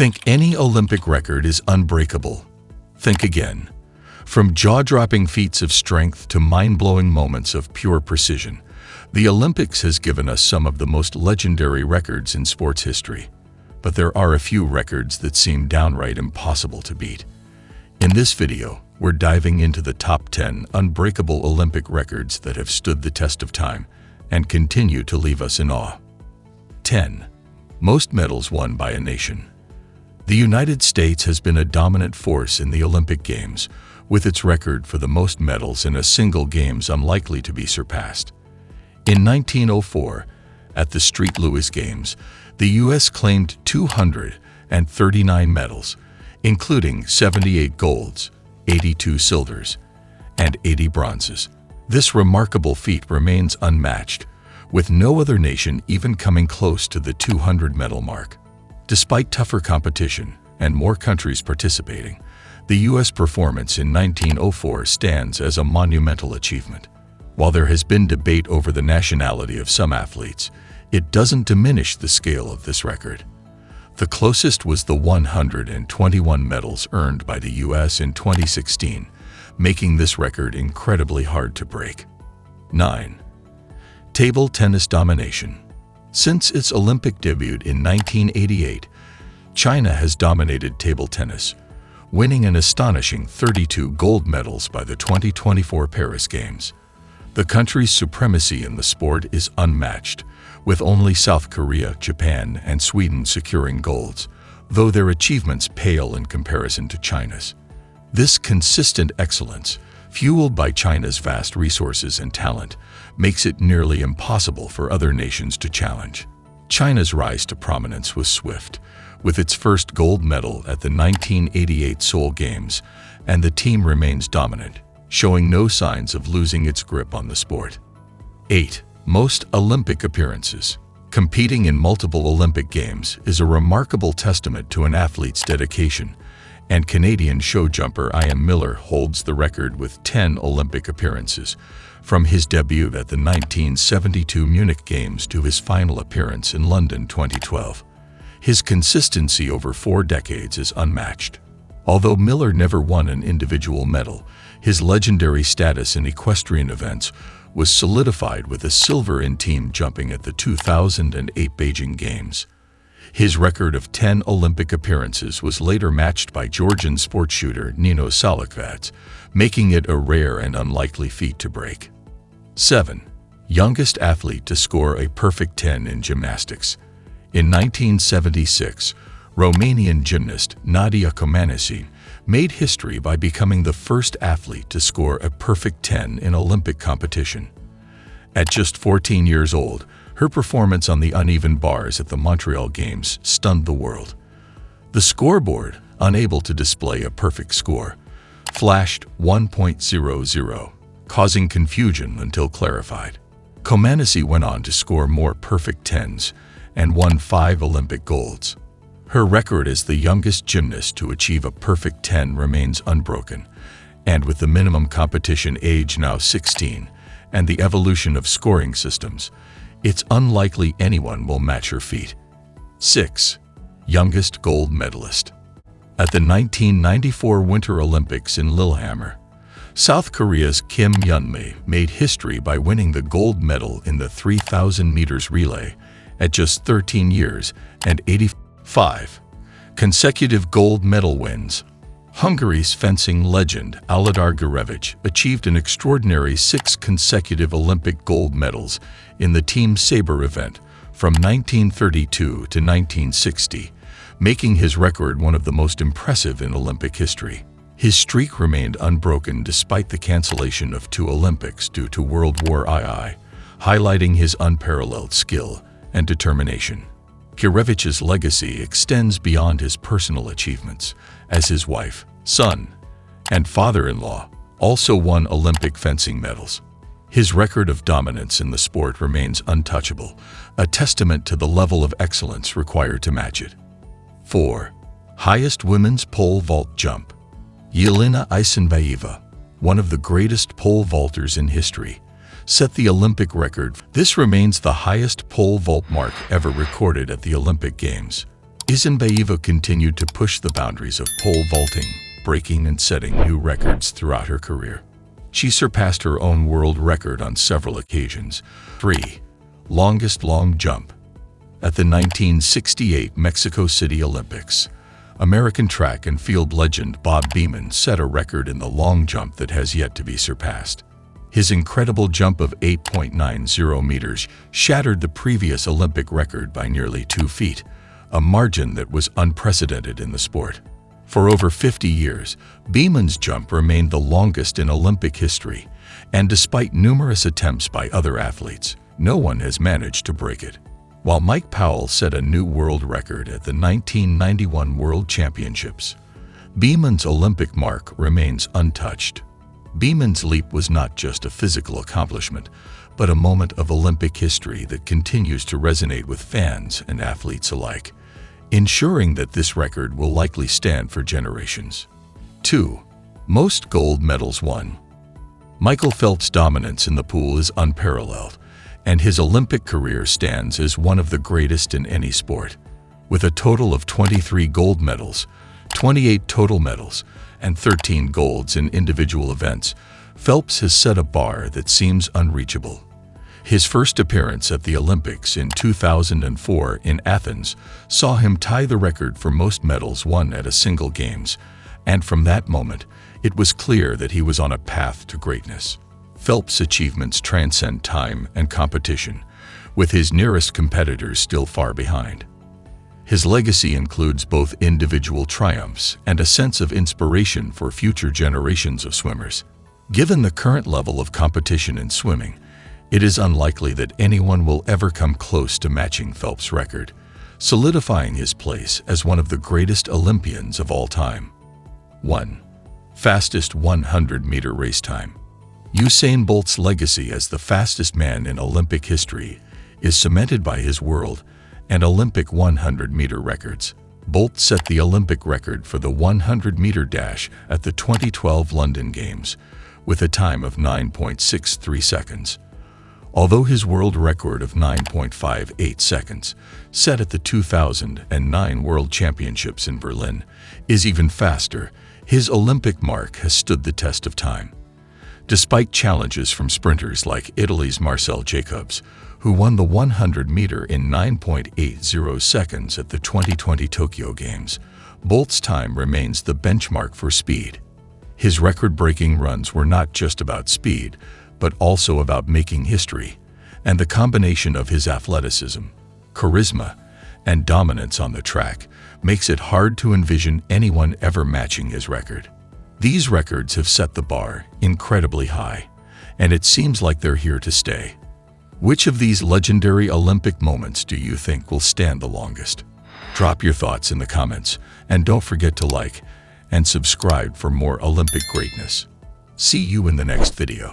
Think any Olympic record is unbreakable. Think again. From jaw-dropping feats of strength to mind-blowing moments of pure precision, the Olympics has given us some of the most legendary records in sports history. But there are a few records that seem downright impossible to beat. In this video, we're diving into the top 10 unbreakable Olympic records that have stood the test of time and continue to leave us in awe. 10. Most medals won by a nation. The United States has been a dominant force in the Olympic Games, with its record for the most medals in a single Games unlikely to be surpassed. In 1904, at the St. Louis Games, the U.S. claimed 239 medals, including 78 golds, 82 silvers, and 80 bronzes. This remarkable feat remains unmatched, with no other nation even coming close to the 200-medal mark. Despite tougher competition and more countries participating, the U.S. performance in 1904 stands as a monumental achievement. While there has been debate over the nationality of some athletes, it doesn't diminish the scale of this record. The closest was the 121 medals earned by the U.S. in 2016, making this record incredibly hard to break. 9. Table tennis domination. Since its Olympic debut in 1988, China has dominated table tennis, winning an astonishing 32 gold medals by the 2024 Paris Games. The country's supremacy in the sport is unmatched, with only South Korea, Japan, and Sweden securing golds, though their achievements pale in comparison to China's. This consistent excellence, fueled by China's vast resources and talent, makes it nearly impossible for other nations to challenge. China's rise to prominence was swift, with its first gold medal at the 1988 Seoul Games, and the team remains dominant, showing no signs of losing its grip on the sport. 8. Most Olympic appearances. Competing in multiple Olympic Games is a remarkable testament to an athlete's dedication, and Canadian show jumper Ian Miller holds the record with 10 Olympic appearances, from his debut at the 1972 Munich Games to his final appearance in London 2012. His consistency over 4 decades is unmatched. Although Miller never won an individual medal, his legendary status in equestrian events was solidified with a silver in team jumping at the 2008 Beijing Games. His record of 10 Olympic appearances was later matched by Georgian sport shooter Nino Salakvadze, making it a rare and unlikely feat to break. 7. Youngest athlete to score a perfect 10 in gymnastics. In 1976, Romanian gymnast Nadia Comaneci made history by becoming the first athlete to score a perfect 10 in Olympic competition. At just 14 years old, her performance on the uneven bars at the Montreal Games stunned the world. The scoreboard, unable to display a perfect score, flashed 1.00, causing confusion until clarified. Comaneci went on to score more perfect 10s and won 5 Olympic golds. Her record as the youngest gymnast to achieve a perfect 10 remains unbroken, and with the minimum competition age now 16 and the evolution of scoring systems, it's unlikely anyone will match her feat. 6. Youngest gold medalist. At the 1994 Winter Olympics in Lillehammer, South Korea's Kim Yeon-mi made history by winning the gold medal in the 3,000 meters relay at just 13 years and 85 consecutive gold medal wins. Hungary's fencing legend Aladar Gurevic achieved an extraordinary 6 consecutive Olympic gold medals in the team sabre event from 1932 to 1960, making his record one of the most impressive in Olympic history. His streak remained unbroken despite the cancellation of 2 Olympics due to World War II, highlighting his unparalleled skill and determination. Gurevic's legacy extends beyond his personal achievements, as his wife, son, and father-in-law also won Olympic fencing medals. His record of dominance in the sport remains untouchable, a testament to the level of excellence required to match it. 4. Highest women's pole vault jump. Yelena Isinbayeva, one of the greatest pole vaulters in history, set the Olympic record. This remains the highest pole vault mark ever recorded at the Olympic Games. Usain Bolt continued to push the boundaries of pole vaulting, breaking and setting new records throughout her career. She surpassed her own world record on several occasions. 3. Longest long jump. At the 1968 Mexico City Olympics, American track and field legend Bob Beamon set a record in the long jump that has yet to be surpassed. His incredible jump of 8.90 meters shattered the previous Olympic record by nearly 2 feet, a margin that was unprecedented in the sport. For over 50 years, Beamon's jump remained the longest in Olympic history, and despite numerous attempts by other athletes, no one has managed to break it. While Mike Phelps set a new world record at the 1991 World Championships, Beamon's Olympic mark remains untouched. Beamon's leap was not just a physical accomplishment, but a moment of Olympic history that continues to resonate with fans and athletes alike, ensuring that this record will likely stand for generations. 2. Most gold medals won. Michael Phelps' dominance in the pool is unparalleled, and his Olympic career stands as one of the greatest in any sport. With a total of 23 gold medals, 28 total medals, and 13 golds in individual events, Phelps has set a bar that seems unreachable. His first appearance at the Olympics in 2004 in Athens saw him tie the record for most medals won at a single Games, and from that moment, it was clear that he was on a path to greatness. Phelps' achievements transcend time and competition, with his nearest competitors still far behind. His legacy includes both individual triumphs and a sense of inspiration for future generations of swimmers. Given the current level of competition in swimming, it is unlikely that anyone will ever come close to matching Phelps' record, solidifying his place as one of the greatest Olympians of all time. 1. Fastest 100-meter race time. Usain Bolt's legacy as the fastest man in Olympic history is cemented by his world and Olympic 100-meter records. Bolt set the Olympic record for the 100-meter dash at the 2012 London Games with a time of 9.63 seconds. Although his world record of 9.58 seconds, set at the 2009 World Championships in Berlin, is even faster, his Olympic mark has stood the test of time. Despite challenges from sprinters like Italy's Marcel Jacobs, who won the 100-meter in 9.80 seconds at the 2020 Tokyo Games, Bolt's time remains the benchmark for speed. His record-breaking runs were not just about speed, but also about making history, and the combination of his athleticism, charisma, and dominance on the track makes it hard to envision anyone ever matching his record. These records have set the bar incredibly high, and it seems like they're here to stay. Which of these legendary Olympic moments do you think will stand the longest? Drop your thoughts in the comments, and don't forget to like and subscribe for more Olympic greatness. See you in the next video.